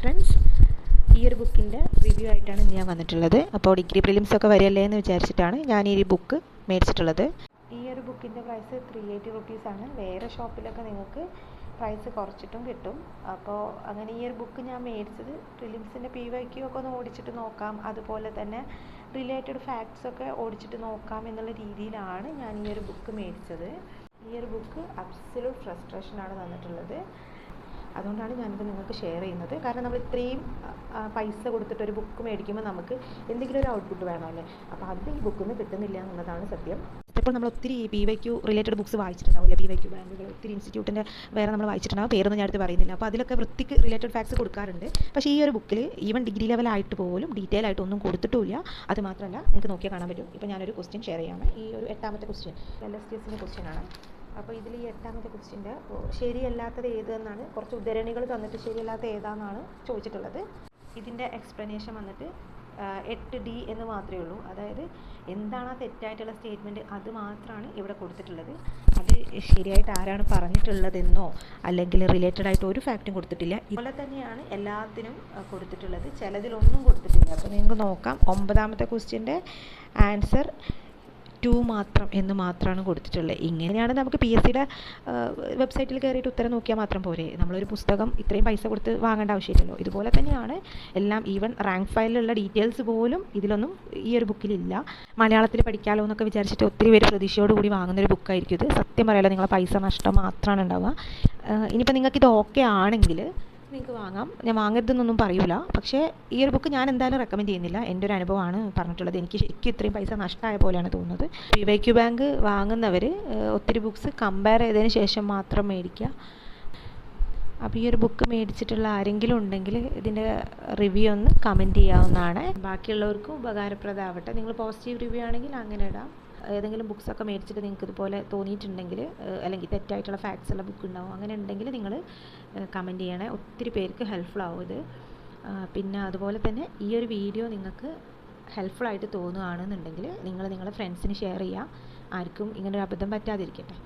Friends, ഈ ഒരു ബുക്കിൻ്റെ റിവ്യൂ ആയിട്ടാണ് ഞാൻ വന്നിട്ടുള്ളത്. അപ്പോൾ ഡിഗ്രി പ്രിലിംസ് ഒക്കെ വരില്ലേ എന്ന് വിചാരിച്ചിട്ടാണ് ഞാൻ ഈ ബുക്ക് മേടിച്ചിട്ടുള്ളത്. ഈ ഒരു ബുക്കിൻ്റെ പ്രൈസ് 380 റുപ്പീസാണ്. വേറെ ഷോപ്പിലൊക്കെ നിങ്ങൾക്ക് പ്രൈസ് കുറച്ചിട്ടും കിട്ടും. അപ്പോൾ അങ്ങനെ ഈ ഒരു ബുക്ക് ഞാൻ മേടിച്ചത് പ്രിലിംസിൻ്റെ PYQ ഒക്കെ ഒന്ന് ഓടിച്ചിട്ട് നോക്കാം, അതുപോലെ തന്നെ റിലേറ്റഡ് ഫാക്ട്സ് ഒക്കെ ഓടിച്ചിട്ട് നോക്കാം എന്നുള്ള രീതിയിലാണ് ഞാൻ ഈ ഒരു ബുക്ക് മേടിച്ചത്. ഈ ഒരു ബുക്ക് അബ്സല്യൂട്ട് ഫ്രസ്ട്രേഷനാണ് തന്നിട്ടുള്ളത്. അതുകൊണ്ടാണ് ഞാനിത് നിങ്ങൾക്ക് ഷെയർ ചെയ്യുന്നത്. കാരണം നമ്മൾ ഇത്രയും പൈസ കൊടുത്തിട്ട് ഒരു ബുക്ക് മേടിക്കുമ്പോൾ നമുക്ക് എന്തെങ്കിലും ഒരു ഔട്ട്പുട്ട് വേണമല്ലേ. അപ്പോൾ അത് ഈ ബുക്കിൽ നിന്ന് കിട്ടുന്നില്ല എന്നുള്ളതാണ് സത്യം. ഇപ്പോൾ നമ്മൾ ഒത്തിരി PYQ റിലേറ്റഡ് ബുക്ക്സ് വായിച്ചിട്ടുണ്ടാവില്ല. PYQ ബാങ്കുകൾ ഒത്തിരി ഇൻസ്റ്റിറ്റ്യൂട്ടിൻ്റെ വേറെ നമ്മൾ വായിച്ചിട്ടുണ്ടാവും. പേരൊന്നും ഞാൻ അടുത്ത് പറയുന്നില്ല. അപ്പോൾ അതിലൊക്കെ വൃത്തിക്ക് റിലേറ്റഡ് ഫാക്ട്സ് കൊടുക്കാറുണ്ട്. പക്ഷേ ഈ ഒരു ബുക്കിൽ ഈവൻ ഡിഗ്രി ലെവലായിട്ട് പോലും ഡീറ്റെയിൽ ആയിട്ട് ഒന്നും കൊടുത്തിട്ടില്ല. അത് മാത്രമല്ല, നിങ്ങൾക്ക് നോക്കിയാൽ കാണാൻ പറ്റും. ഇപ്പോൾ ഞാനൊരു ക്വസ്റ്റ്യൻ ഷെയർ ചെയ്യാമേ. ഈ ഒരു 8ാമത്തെ ക്വസ്റ്റ്യൻ LSTSൻ്റെ ക്വസ്റ്റ്യൻ ആണ്. അപ്പോൾ ഇതിൽ ഈ 8ാമത്തെ ക്വസ്റ്റ്യൻ്റെ ശരിയല്ലാത്തത് ഏതെന്നാണ്, കുറച്ച് ഉദ്ധരണികൾ തന്നിട്ട് ശരിയല്ലാത്ത ഏതാണെന്നാണ് ചോദിച്ചിട്ടുള്ളത്. ഇതിൻ്റെ എക്സ്പ്ലനേഷൻ വന്നിട്ട് 8D എന്ന് മാത്രമേ ഉള്ളൂ. അതായത് എന്താണ് ആ തെറ്റായിട്ടുള്ള സ്റ്റേറ്റ്മെൻറ്റ് അത് മാത്രമാണ് ഇവിടെ കൊടുത്തിട്ടുള്ളത്. അത് ശരിയായിട്ട് ആരാണ് പറഞ്ഞിട്ടുള്ളതെന്നോ അല്ലെങ്കിൽ റിലേറ്റഡ് ആയിട്ട് ഒരു ഫാക്റ്റും കൊടുത്തിട്ടില്ല. ഇതുപോലെ തന്നെയാണ് എല്ലാത്തിനും കൊടുത്തിട്ടുള്ളത്. ചിലതിലൊന്നും കൊടുത്തിട്ടില്ല. അപ്പോൾ നിങ്ങൾക്ക് നോക്കാം, 9ാമത്തെ ക്വസ്റ്റ്യൻ്റെ ആൻസർ 2 മാത്രം എന്ന് മാത്രമാണ് കൊടുത്തിട്ടുള്ളത്. ഇങ്ങനെയാണ് നമുക്ക് PSCയുടെ വെബ്സൈറ്റിൽ കയറിയിട്ട് ഉത്തരം നോക്കിയാൽ മാത്രം പോരെ. നമ്മളൊരു പുസ്തകം ഇത്രയും പൈസ കൊടുത്ത് വാങ്ങേണ്ട ആവശ്യമില്ലല്ലോ. ഇതുപോലെ തന്നെയാണ് എല്ലാം. ഈവൻ റാങ്ക് ഫയലിലുള്ള ഡീറ്റെയിൽസ് പോലും ഇതിലൊന്നും ഈ ഒരു ബുക്കിലില്ല. മലയാളത്തിൽ പഠിക്കാമല്ലോ എന്നൊക്കെ വിചാരിച്ചിട്ട് ഒത്തിരി പേര് പ്രതീക്ഷയോടുകൂടി വാങ്ങുന്നൊരു ബുക്കായിരിക്കും ഇത്. സത്യം പറയാലോ, നിങ്ങളെ പൈസ നഷ്ടം മാത്രമാണ് ഉണ്ടാവുക. ഇനിയിപ്പോൾ നിങ്ങൾക്കിത് ഓക്കെ ആണെങ്കിൽ നിങ്ങൾക്ക് വാങ്ങാം. ഞാൻ വാങ്ങരുതെന്നൊന്നും പറയൂല. പക്ഷേ ഈ ഒരു ബുക്ക് ഞാൻ എന്തായാലും റെക്കമെൻഡ് ചെയ്യുന്നില്ല. എൻ്റെ ഒരു അനുഭവമാണ് പറഞ്ഞിട്ടുള്ളത്. എനിക്ക് ശരിക്കും ഇത്രയും പൈസ നഷ്ടമായ പോലെയാണ് തോന്നുന്നത്. PYQ ബാങ്ക് വാങ്ങുന്നവർ ഒത്തിരി ബുക്ക്സ് കമ്പയർ ചെയ്തതിന് ശേഷം മാത്രം മേടിക്കുക. അപ്പോൾ ഈ ഒരു ബുക്ക് മേടിച്ചിട്ടുള്ള ആരെങ്കിലും ഉണ്ടെങ്കിൽ ഇതിൻ്റെ റിവ്യൂ ഒന്ന് കമൻറ്റ് ചെയ്യാവുന്നതാണ്. ബാക്കിയുള്ളവർക്കും ഉപകാരപ്രദമാവട്ടെ. നിങ്ങൾ പോസിറ്റീവ് റിവ്യൂ ആണെങ്കിൽ അങ്ങനെ ഇടാം. ഏതെങ്കിലും ബുക്സൊക്കെ മേടിച്ചിട്ട് നിങ്ങൾക്ക് ഇതുപോലെ തോന്നിയിട്ടുണ്ടെങ്കിൽ, അല്ലെങ്കിൽ തെറ്റായിട്ടുള്ള ഫാക്ട്സ് ഉള്ള ബുക്ക് ഉണ്ടാവും, അങ്ങനെ ഉണ്ടെങ്കിൽ നിങ്ങൾ കമൻറ്റ് ചെയ്യണേ. ഒത്തിരി പേർക്ക് ഹെൽപ്ഫുൾ ആവും ഇത്. പിന്നെ അതുപോലെ തന്നെ ഈ ഒരു വീഡിയോ നിങ്ങൾക്ക് ഹെൽപ്ഫുൾ ആയിട്ട് തോന്നുകയാണെന്നുണ്ടെങ്കിൽ നിങ്ങൾ നിങ്ങളുടെ ഫ്രണ്ട്സിന് ഷെയർ ചെയ്യുക. ആർക്കും ഇങ്ങനൊരു അബദ്ധം പറ്റാതിരിക്കട്ടെ.